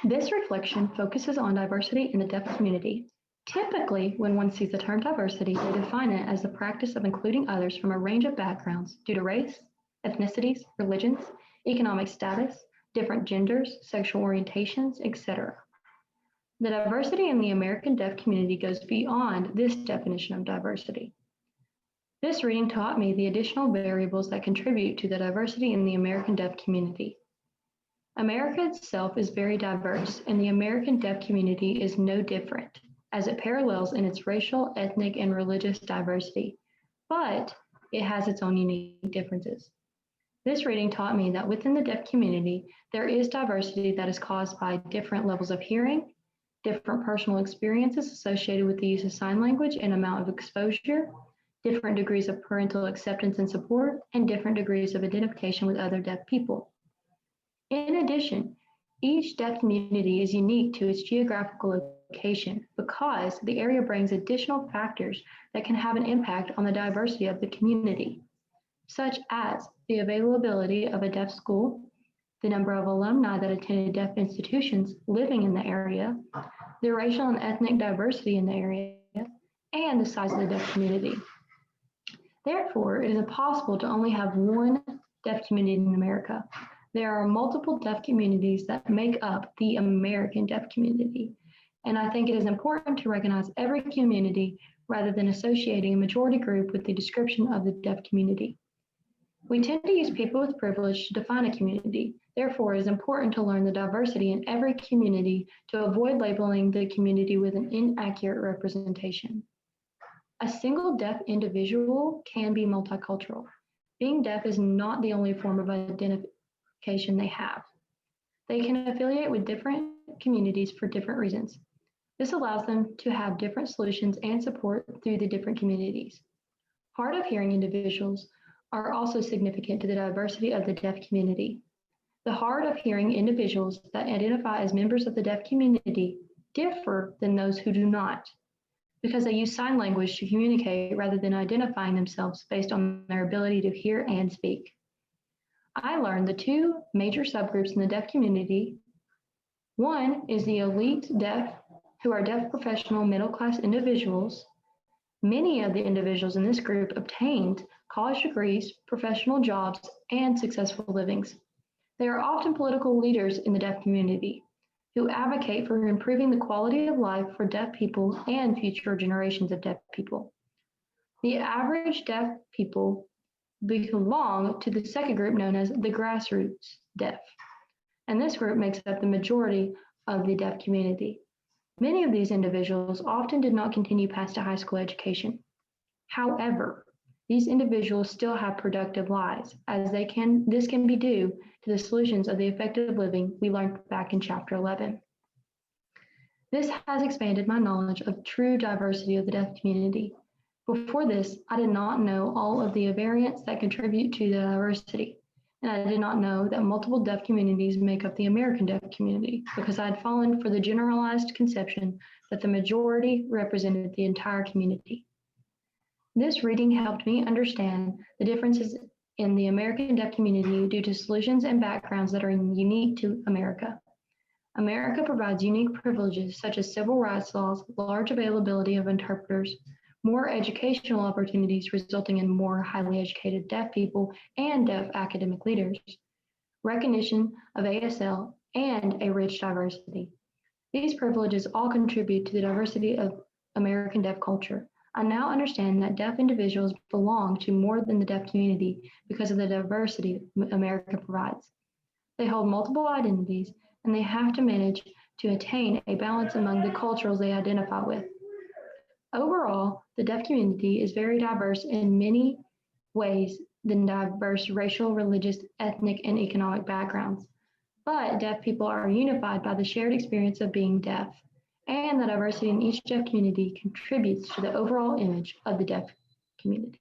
This reflection focuses on diversity in the deaf community. Typically, when one sees the term diversity, they define it as the practice of including others from a range of backgrounds due to race, ethnicities, religions, economic status, different genders, sexual orientations, etc. The diversity in the American deaf community goes beyond this definition of diversity. This reading taught me the additional variables that contribute to the diversity in the American deaf community. America itself is very diverse, and the American deaf community is no different, as it parallels in its racial, ethnic, and religious diversity, but it has its own unique differences. This reading taught me that within the deaf community, there is diversity that is caused by different levels of hearing, different personal experiences associated with the use of sign language and amount of exposure, different degrees of parental acceptance and support, and different degrees of identification with other deaf people. In addition, each deaf community is unique to its geographical location because the area brings additional factors that can have an impact on the diversity of the community, such as the availability of a deaf school, the number of alumni that attended deaf institutions living in the area, the racial and ethnic diversity in the area, and the size of the deaf community. Therefore, it is impossible to only have one deaf community in America. There are multiple deaf communities that make up the American deaf community, and I think it is important to recognize every community rather than associating a majority group with the description of the deaf community. We tend to use people with privilege to define a community. Therefore, it is important to learn the diversity in every community to avoid labeling the community with an inaccurate representation. A single deaf individual can be multicultural. Being deaf is not the only form of identification they have. They can affiliate with different communities for different reasons. This allows them to have different solutions and support through the different communities. Hard of hearing individuals are also significant to the diversity of the deaf community. The hard of hearing individuals that identify as members of the deaf community differ than those who do not, because they use sign language to communicate rather than identifying themselves based on their ability to hear and speak. I learned the two major subgroups in the deaf community. One is the elite deaf, who are deaf professional middle-class individuals. Many of the individuals in this group obtained college degrees, professional jobs, and successful livings. They are often political leaders in the deaf community who advocate for improving the quality of life for deaf people and future generations of deaf people. The average deaf people belong to the second group known as the grassroots deaf, and this group makes up the majority of the deaf community. Many of these individuals often did not continue past a high school education. However, these individuals still have productive lives, as this can be due to the solutions of the effective living we learned back in Chapter 11. This has expanded my knowledge of true diversity of the deaf community. Before this, I did not know all of the variants that contribute to the diversity, and I did not know that multiple deaf communities make up the American deaf community because I had fallen for the generalized conception that the majority represented the entire community. This reading helped me understand the differences in the American deaf community due to solutions and backgrounds that are unique to America. America provides unique privileges such as civil rights laws, large availability of interpreters, more educational opportunities resulting in more highly educated deaf people and deaf academic leaders, recognition of ASL, and a rich diversity. These privileges all contribute to the diversity of American deaf culture. I now understand that deaf individuals belong to more than the deaf community because of the diversity America provides. They hold multiple identities, and they have to manage to attain a balance among the cultures they identify with. Overall, the deaf community is very diverse in many ways than diverse racial, religious, ethnic, and economic backgrounds. But deaf people are unified by the shared experience of being deaf, and the diversity in each deaf community contributes to the overall image of the deaf community.